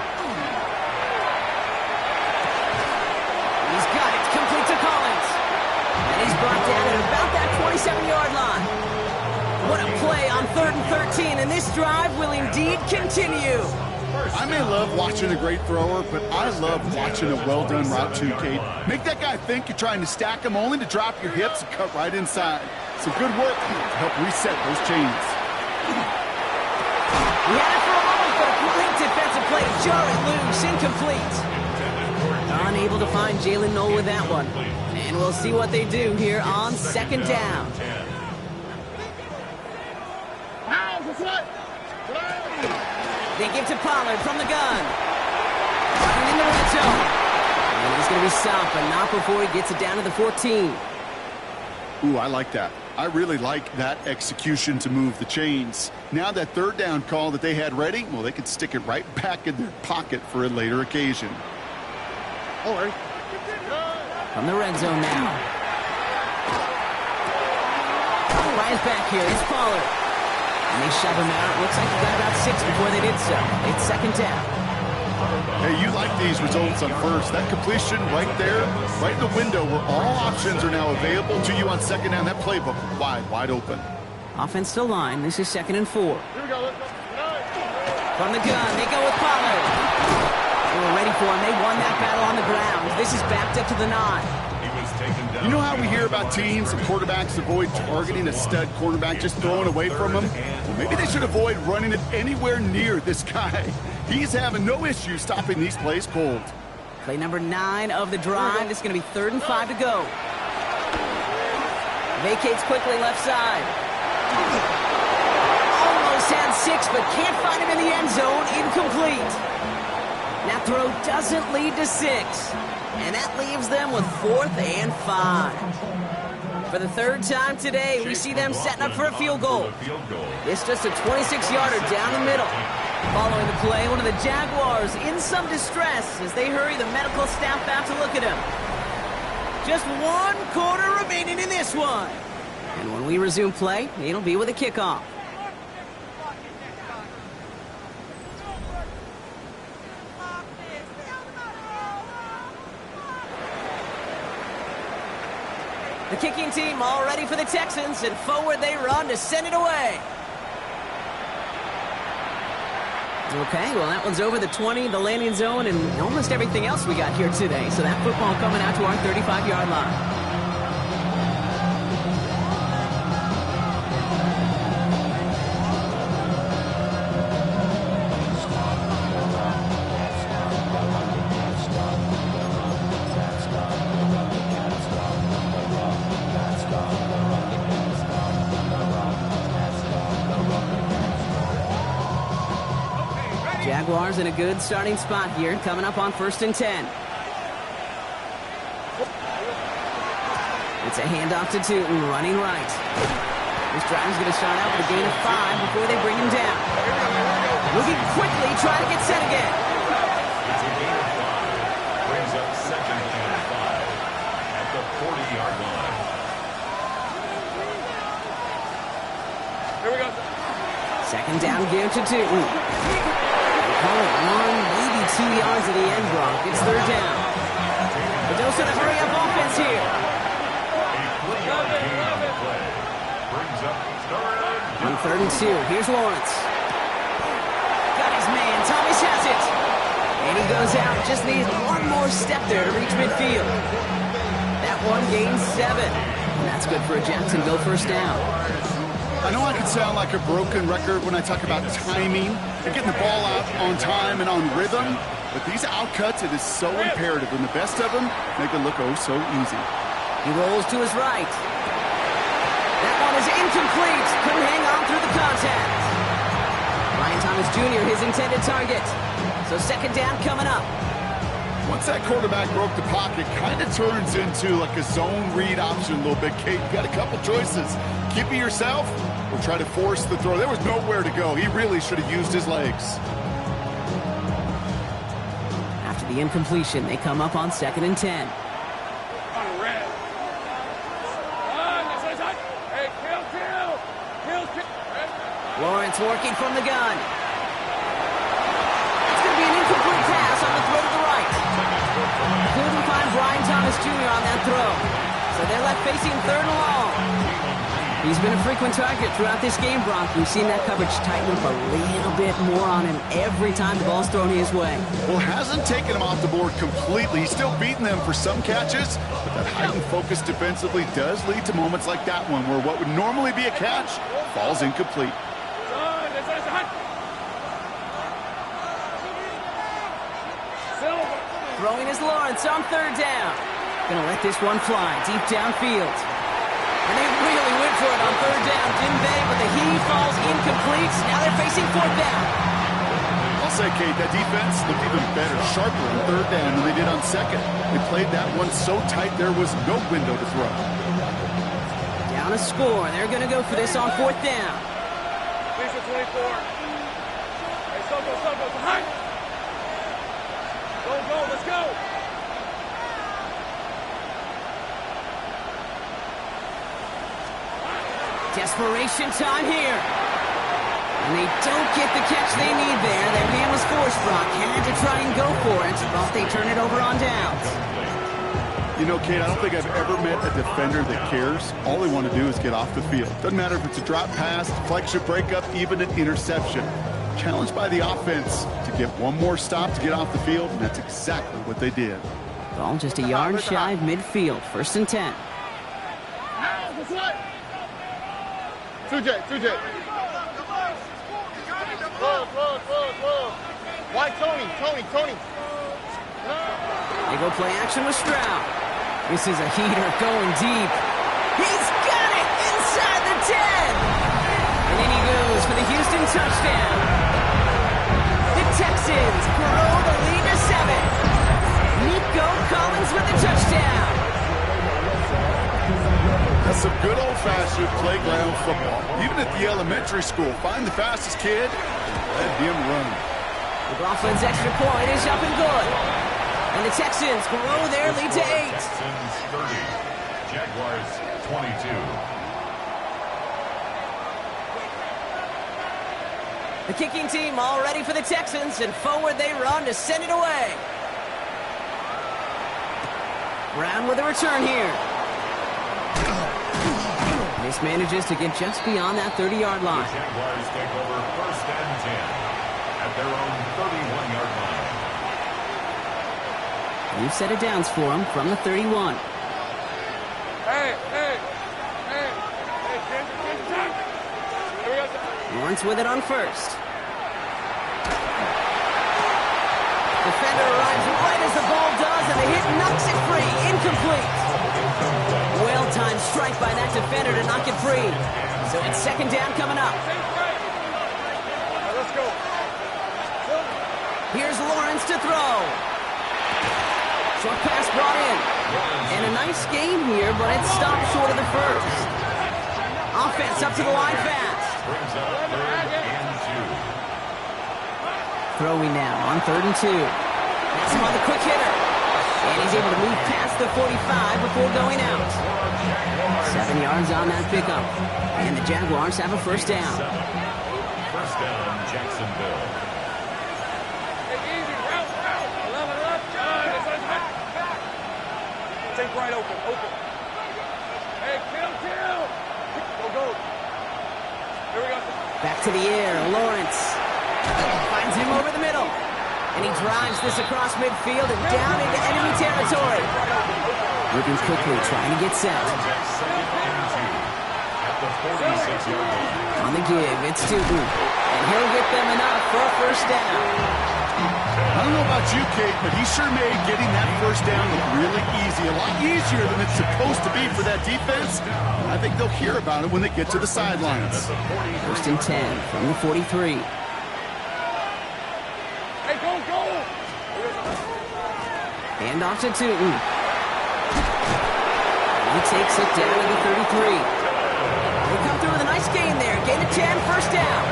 He's got it. Complete to Collins. And he's brought down at about that 27-yard line. What a play on 3rd and 13, and this drive will indeed continue. I may love watching a great thrower, but I love watching a well-done route too, Kate. Make that guy think you're trying to stack him only to drop your hips and cut right inside. Some good work to help reset those chains. He had it for a moment, but a great defensive play to jar it loose, incomplete. Unable to find Jalen Noel with that one. And we'll see what they do here on 2nd down. They give to Pollard from the gun. Running in the red zone. And he's going to be stopped, but not before he gets it down to the 14. Ooh, I like that. I really like that execution to move the chains. Now that 3rd down call that they had ready, well, they could stick it right back in their pocket for a later occasion. From the red zone now. Right back here is Pollard. And they shove him out. Looks like he got about 6 before they did so. It's 2nd down. Hey, you like these results on first. That completion right there, right in the window where all options are now available to you on 2nd down. That playbook wide open. Offense still line. This is 2nd and 4. From the gun, they go with Pollard. They were ready for him. They won that battle on the ground. This is backed up to the 9. You know how we hear about teams and quarterbacks avoid targeting a stud quarterback, just throwing away from him? Well, maybe they should avoid running it anywhere near this guy. He's having no issue stopping these plays cold. Play number 9 of the drive. It's going to be 3rd and 5 to go. Vacates quickly left side. Almost had 6, but can't find him in the end zone. Incomplete. That throw doesn't lead to 6. And that leaves them with 4th and 5. For the 3rd time today, we see them setting up for a field goal. It's just a 26-yarder down the middle. Following the play, one of the Jaguars in some distress as they hurry the medical staff back to look at him. Just 1 quarter remaining in this one. And when we resume play, it'll be with a kickoff. The kicking team all ready for the Texans, and forward they run to send it away. Okay, well, that one's over the 20, the landing zone, and almost everything else we got here today. So that football coming out to our 35-yard line. Jaguars in a good starting spot here, coming up on 1st and 10. It's a handoff to Tootin, running right. This drive is going to start out with a gain of 5 before they bring him down. Looking quickly, trying to get set again. It's a gain of 5. Brings up 2nd and 5 at the 40-yard line. Here we go. 2nd down, give to Tootin. Call it 1, maybe 2 yards at the end, Brock. It's 3rd down. But those are the hurry-up offense here. On 3rd and 2, here's Lawrence. Got his man, Thomas has it. And he goes out, just needs 1 more step there to reach midfield. That one gains 7. And that's good for a Jacksonville 1st down. I know I can sound like a broken record when I talk about timing and getting the ball out on time and on rhythm, but these outcuts, it is so imperative, and the best of them make it look oh so easy. He rolls to his right. That one is incomplete. Couldn't hang on through the contact. Ryan Thomas Jr., his intended target. So 2nd down coming up. Once that quarterback broke the pocket, kind of turns into like a zone read option a little bit. Kate, you got a couple choices. Keep it yourself or try to force the throw. There was nowhere to go. He really should have used his legs. After The incompletion. They come up on 2nd and 10. On red. Hey, kill. Lawrence working from the gun. It's going to be an incomplete pass on the throw to the right. Couldn't find Brian Thomas Jr. on that throw. So they're left facing 3rd and long. He's been a frequent target throughout this game, Brock. We've seen that coverage tighten up a little bit more on him every time the ball's thrown his way. Well, hasn't taken him off the board completely. He's still beating them for some catches, but that heightened focus defensively does lead to moments like that one where what would normally be a catch falls incomplete. Throwing is Lawrence on 3rd down. Gonna let this one fly deep downfield. And they really went for it on 3rd down, didn't they? But the heave falls incomplete. Now they're facing 4th down. I'll say, Kate, that defense looked even better, sharper on 3rd down than they did on 2nd. They played that one so tight there was no window to throw. Down a score. They're gonna go for this on 4th down. Lisa 24. Hey, Soto, behind. Go, let's go. Desperation time here. And they don't get the catch they need there. Their man was forced, Brock. Had to try and go for it, but they turn it over on downs. You know, Kate, I don't think I've ever met a defender that cares. All they want to do is get off the field. Doesn't matter if it's a drop pass, deflection, breakup, even an interception. Challenged by the offense to get one more stop to get off the field, and that's exactly what they did. Ball just a yard shy of midfield. 1st and 10. Two-J. Why Tony? They go play action with Stroud. This is a heater going deep. He's got it inside the 10. And in he goes for the Houston touchdown. The Texans grow the lead to 7. Nico Collins with the touchdown. That's some good old-fashioned playground football. Even at the elementary school, find the fastest kid and let him run. The Dolphins' extra point is up and good. And the Texans grow their lead to 8. Texans 30, Jaguars 22. The kicking team all ready for the Texans, and forward they run to send it away. Brown with a return here. This manages to get just beyond that 30-yard line. The Jaguars take over 1st and 10 at their own 31-yard line. New set of downs for him from the 31. Hey. Lawrence with it on 1st. Defender arrives right as the ball does, and the hit knocks it free. Incomplete. Well-timed strike by that defender to knock it free. So it's 2nd down coming up. Let's go. Here's Lawrence to throw. Short pass brought in. And a nice game here, but it stopped short of the 1st. Offense up to the line fast. Brings up 3rd and 2. Throwing now on 3rd and 2. That's him on the quick hitter. And he's able to move past the 45 before going out. 7 yards on that pickup. And the Jaguars have a 1st down. 1st down, Jacksonville. Easy, route. 11 up. Take right open. Hey, kill. Go. Here we go. Back to the air, Lawrence. Finds him over the middle. And he drives this across midfield and down into enemy territory. Moving quickly, trying to get set. 2nd and 2 at the 46-yard line. On the give, it's Newton. And he'll get them enough for a 1st down. I don't know about you, Kate, but he sure made getting that 1st down look really easy. A lot easier than it's supposed to be for that defense. I think they'll hear about it when they get to the sidelines. 1st and 10 from the 43. Hey, go. Hand off to Newton. He takes it down to the 33. They come through with a nice gain there. Gain of 10, 1st down.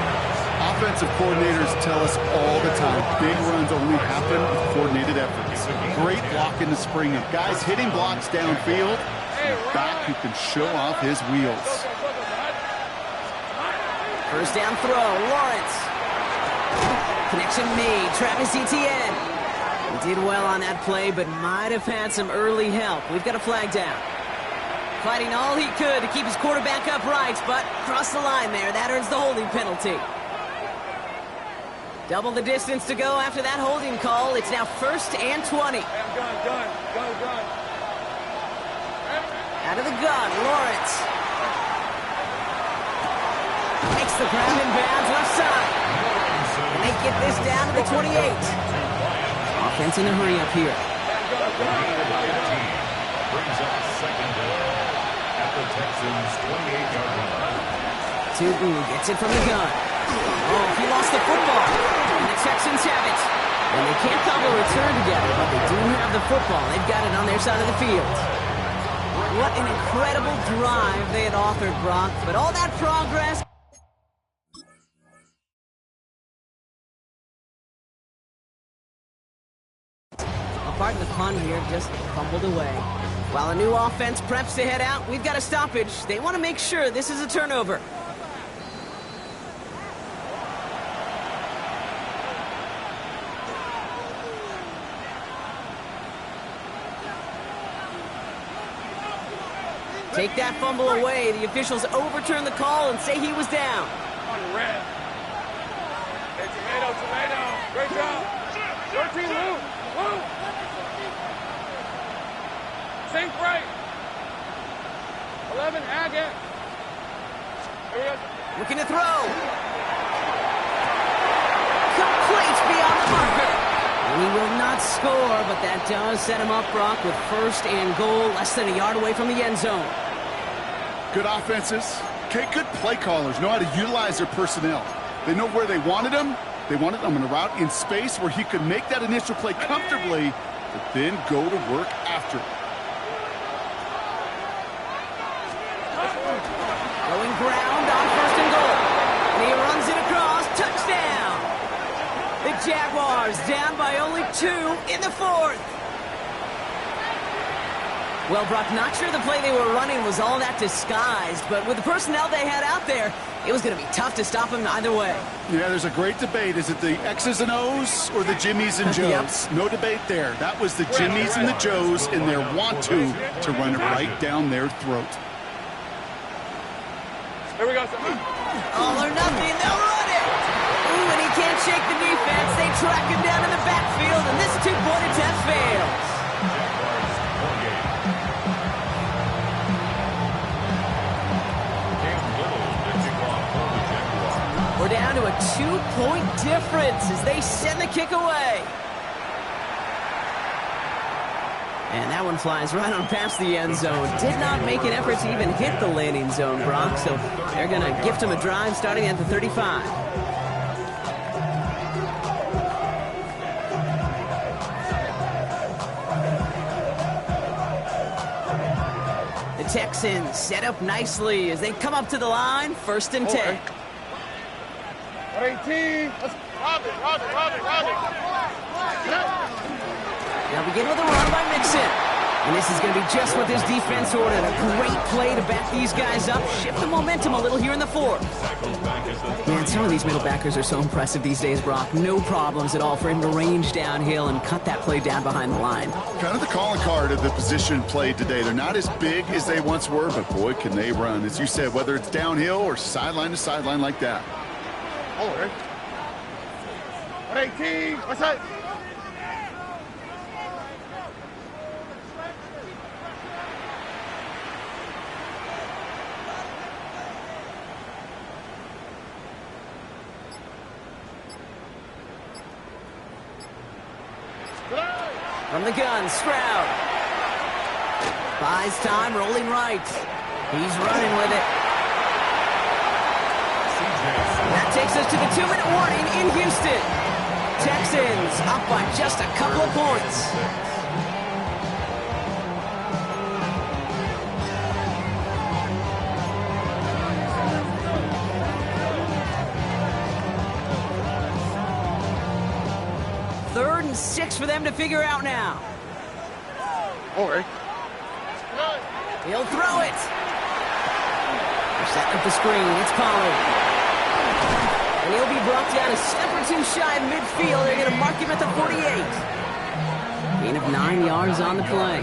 Offensive coordinators tell us all the time, big runs only happen with coordinated efforts. Great block in the spring of guys hitting blocks downfield, and a back who can show off his wheels. First down throw, Lawrence. Connection made, Travis Etienne. He did well on that play, but might have had some early help. We've got a flag down. Fighting all he could to keep his quarterback upright, but crossed the line there. That earns the holding penalty. Double the distance to go after that holding call. It's now 1st and 20. Gun. Out of the gun, Lawrence. Makes the grab in bounds left side. And they get this down to the 28. Offense in a hurry up here. Brings up second down at the Texans' 28-yard line. Tootin gets it from the gun. Oh, he lost the football. And the Texans have it. And they can't cobble a return together, but they do have the football. They've got it on their side of the field. What an incredible drive they had authored, Brock. But all that progress... Pardon the pun here, just fumbled away. While a new offense preps to head out, we've got a stoppage. They want to make sure this is a turnover. Take that fumble away. The officials overturn the call and say he was down. On red. Hey, tomato. Great job. 13, Lou. Sink right. 11, Agate. Here we go. Looking to throw. Complete beyond the marker. And he will not score, but that does set him up, Brock, with 1st and goal, less than a yard away from the end zone. Good offenses. Okay, good play callers know how to utilize their personnel. They know where they wanted him. They wanted him in a route in space where he could make that initial play comfortably, but then go to work after it. Going ground on 1st and goal. And he runs it across. Touchdown! The Jaguars down by only 2 in the 4th. Well, Brock, not sure the play they were running was all that disguised, but with the personnel they had out there, it was going to be tough to stop him either way. Yeah, there's a great debate. Is it the X's and O's or the Jimmies and Joes? Yep. No debate there. That was the Jimmies and the Joes in their want-to run it right down their throat. Here we go. All or nothing, they'll run it! Ooh, and he can't shake the defense. They track him down in the backfield, and this two-point attempt fails. We're down to a 2-point difference as they send the kick away. And that one flies right on past the end zone. Did not make an effort to even hit the landing zone, Brock, so they're going to gift him a drive starting at the 35. The Texans set up nicely as they come up to the line, 1st and 10. 18. Let's rob it. They'll begin with a run by Mixon. And this is going to be just what this defense ordered. A great play to back these guys up, shift the momentum a little here in the 4th. Man, some of these middle backers are so impressive these days, Brock. No problems at all for him to range downhill and cut that play down behind the line. Kind of the calling card of the position played today. They're not as big as they once were, but boy, can they run. As you said, whether it's downhill or sideline to sideline like that. Hold it. 118. What's that? From the gun, Stroud. Buys time, rolling right. He's running with it. That takes us to the 2-minute warning in Houston. Texans up by just a couple of points. and 6 for them to figure out now. Or He'll throw it. They're setting up the screen. It's Pollard. And he'll be brought down a step or two shy of midfield. They're going to mark him at the 48. Gain of 9 yards on the play.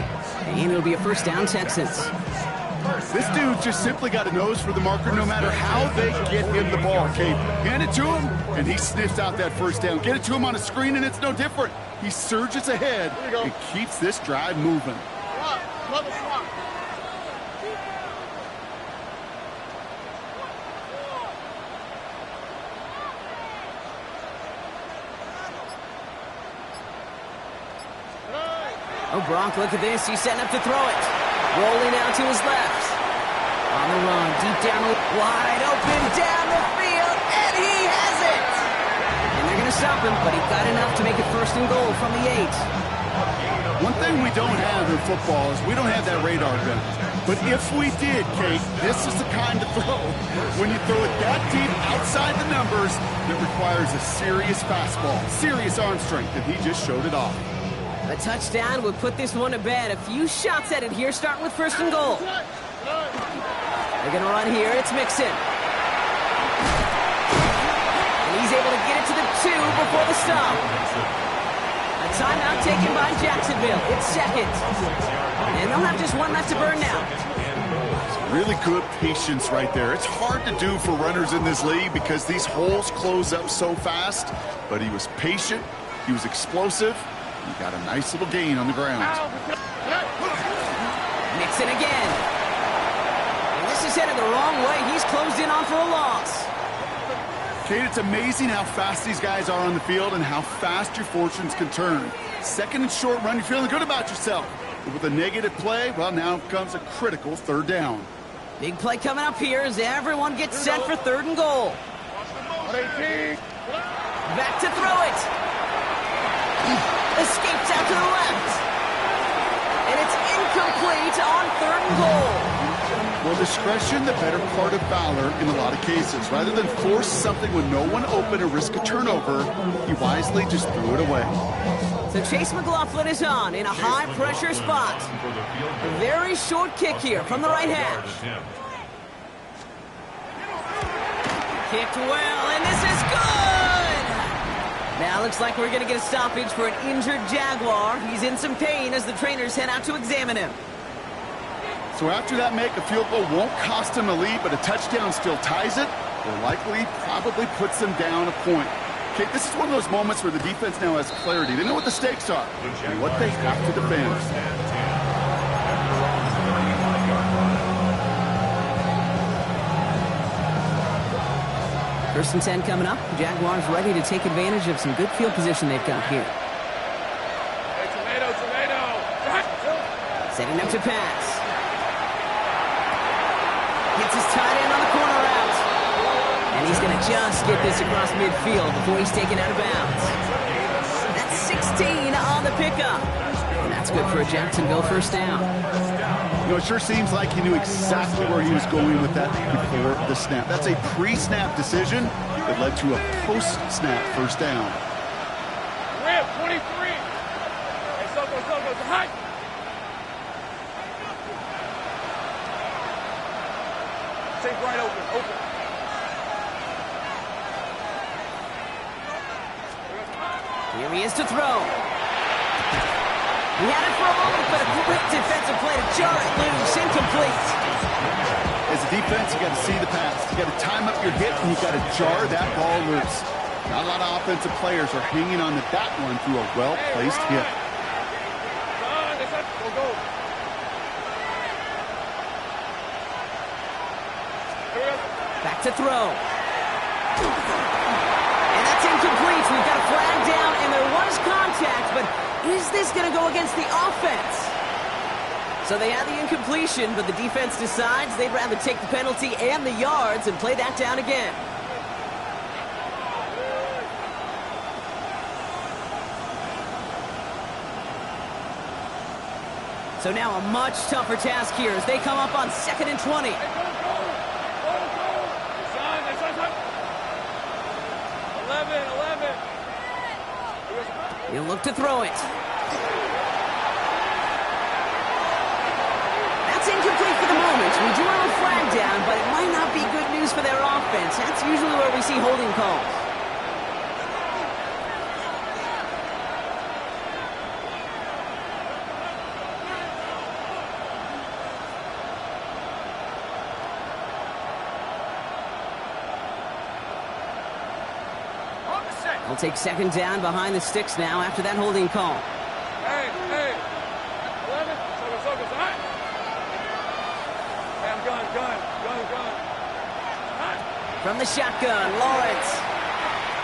And it'll be a first down, Texans. this dude just simply got a nose for the marker no matter how they get him the ball, Kate. Hand it to him, and he sniffs out that first down. Get it to him on a screen, and it's no different. He surges ahead and keeps this drive moving. Oh, Gronk, look at this. He's setting up to throw it. Rolling out to his left. On the run, deep down, wide open, down the field, and he has it! And they're going to stop him, but he got enough to make it first and goal from the 8. One thing we don't have in football is we don't have that radar gun. But if we did, Kate, this is the kind of throw. When you throw it that deep outside the numbers, that requires a serious fastball, serious arm strength, and he just showed it off. A touchdown would put this one to bed. A few shots at it here, starting with first and goal. They're going to run here. It's Mixon. And he's able to get it to the 2 before the stop. A timeout taken by Jacksonville. It's second. And they'll have just one left to burn now. Really good patience right there. It's hard to do for runners in this league because these holes close up so fast. But he was patient. He was explosive. He got a nice little gain on the ground. Mixon again. And this is headed the wrong way. He's closed in on for a loss. Kate, it's amazing how fast these guys are on the field and how fast your fortunes can turn. Second and short run, you're feeling good about yourself. But with a negative play, well, now comes a critical third down. Big play coming up here as everyone gets set for third and goal. Back to throw it. Escapes out to the left. And it's incomplete on third and goal. Well, discretion, the better part of valor in a lot of cases. Rather than force something with no one open or risk a turnover, he wisely just threw it away. So Chase McLaughlin is on in a high-pressure spot. A very short kick here from the right hash. Kicked well, and this is good! Now looks like we're going to get a stoppage for an injured Jaguar. He's in some pain as the trainers head out to examine him. So after that make, a field goal won't cost him a lead, but a touchdown still ties it, or likely probably puts them down a point. Okay, this is one of those moments where the defense now has clarity. They know what the stakes are and what they have to defend. First and 10 coming up. Jaguars ready to take advantage of some good field position they've got here. Hey, tomato. Setting up to pass. Gets his tight end on the corner route. And he's going to just get this across midfield before he's taken out of bounds. That's 16 on the pickup. And that's good for a Jacksonville first down. You know, it sure seems like he knew exactly where he was going with that before the snap. That's a pre-snap decision that led to a post-snap first down. Rip, 23. Hey, Soko, high. Take right open. Here he is to throw. He had it for a moment, but a quick defensive play to jar it loose. Incomplete. As a defense, you got to see the pass. You got to time up your hit, and you got to jar that ball loose. Not a lot of offensive players are hanging on to that one through a well-placed hit. Go. Back to throw. And that's incomplete. We've got a flag down, and there was contact, but is this going to go against the offense? So they had the incompletion, but the defense decides they'd rather take the penalty and the yards and play that down again. So now a much tougher task here as they come up on 2nd and 20. Son. 11. He'll look to throw it. That's incomplete for the moment. We do have a flag down, but it might not be good news for their offense. That's usually where we see holding calls. We'll take second down behind the sticks now after that holding call. Hey, 11, circle, hot. Hey, I'm gun. Hot. From the shotgun, Lawrence.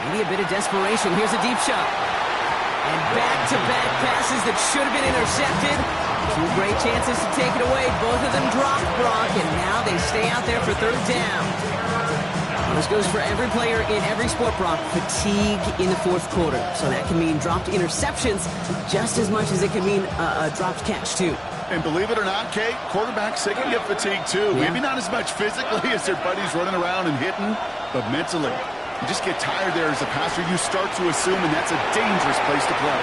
Maybe a bit of desperation. Here's a deep shot. And back-to-back passes that should have been intercepted. Two great chances to take it away. Both of them dropped, Brock, and now they stay out there for third down. This goes for every player in every sport, Brock. Fatigue in the fourth quarter. So that can mean dropped interceptions just as much as it can mean a dropped catch, too. And believe it or not, Kate, quarterbacks, they can get fatigued, too. Yeah. Maybe not as much physically as their buddies running around and hitting, but mentally. You just get tired there as a passer. You start to assume, and that's a dangerous place to play.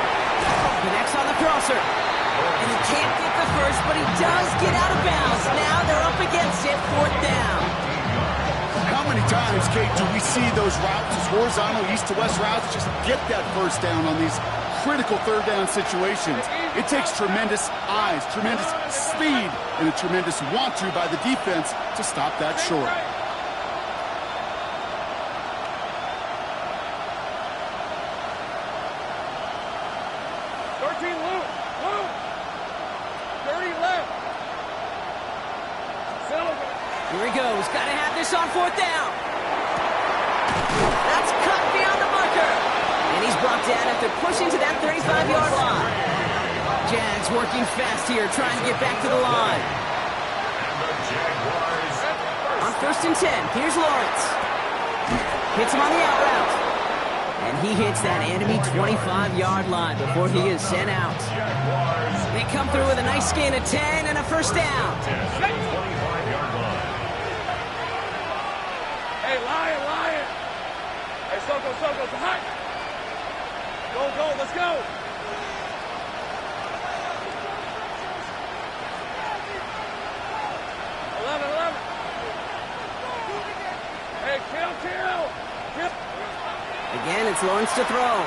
Connects on the crosser. And he can't get the first, but he does get out of bounds. Now they're up against it, fourth down. How many times, Kate, do we see those routes, those horizontal east-to-west routes, just get that first down on these critical third-down situations? It takes tremendous eyes, tremendous speed, and a tremendous want-to by the defense to stop that short. Here he goes. Got to have this on fourth down. That's cut beyond the marker. And he's brought down after pushing to that 35-yard line. Jags working fast here, trying to get back to the line. On first and 10, here's Lawrence. Hits him on the out route. And he hits that enemy 25-yard line before he is sent out. They come through with a nice gain of 10 and a first down. Hey, Lion. Hey, Soko, hot. Go, let's go. 11. Hey, kill. Again, it's Lawrence to throw.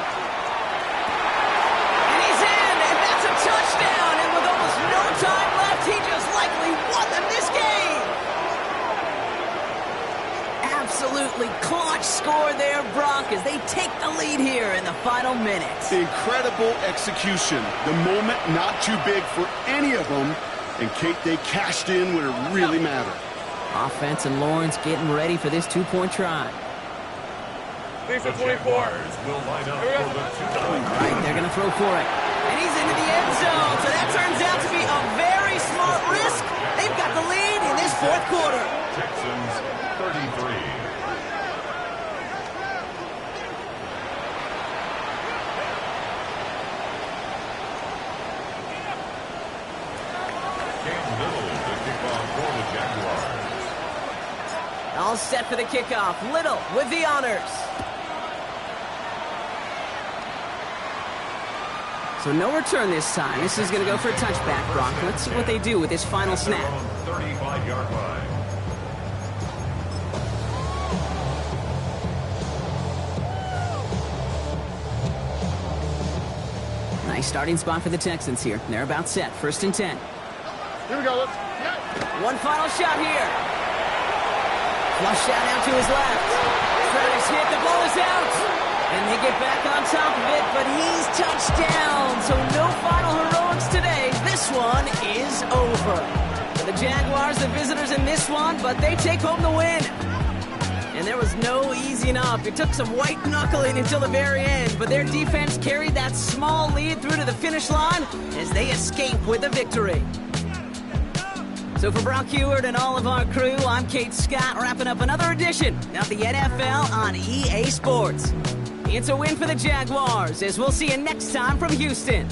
And he's in, and that's a touchdown. And with almost no time left, he just likely won them this game. Absolutely clutch score there, Brock, as they take the lead here in the final minutes. Incredible execution. The moment not too big for any of them. And, Kate, they cashed in when it really mattered. Offense and Lawrence getting ready for this two-point try. The 24. Will line up for the 2-point. Right, they're going to throw for it. And he's into the end zone, so that turns out to be a very smart risk. They've got the lead in this fourth quarter. Texans 33. All set for the kickoff. Little with the honors. So no return this time. This is going to go for a touchback, Brock. Let's see what they do with this final snap. 35-yard line. Nice starting spot for the Texans here. They're about set. First and 10. Here we go. One final shot here. Flush out out to his left. Travis hit. The ball is out. And they get back on top of it, but he's touched down. So no final heroics today. This one is over. For the Jaguars, the visitors in this one, but they take home the win. And there was no easing up. It took some white knuckling until the very end, but their defense carried that small lead through to the finish line as they escape with a victory. So for Brock Heward and all of our crew, I'm Kate Scott, wrapping up another edition of the NFL on EA Sports. It's a win for the Jaguars, as we'll see you next time from Houston.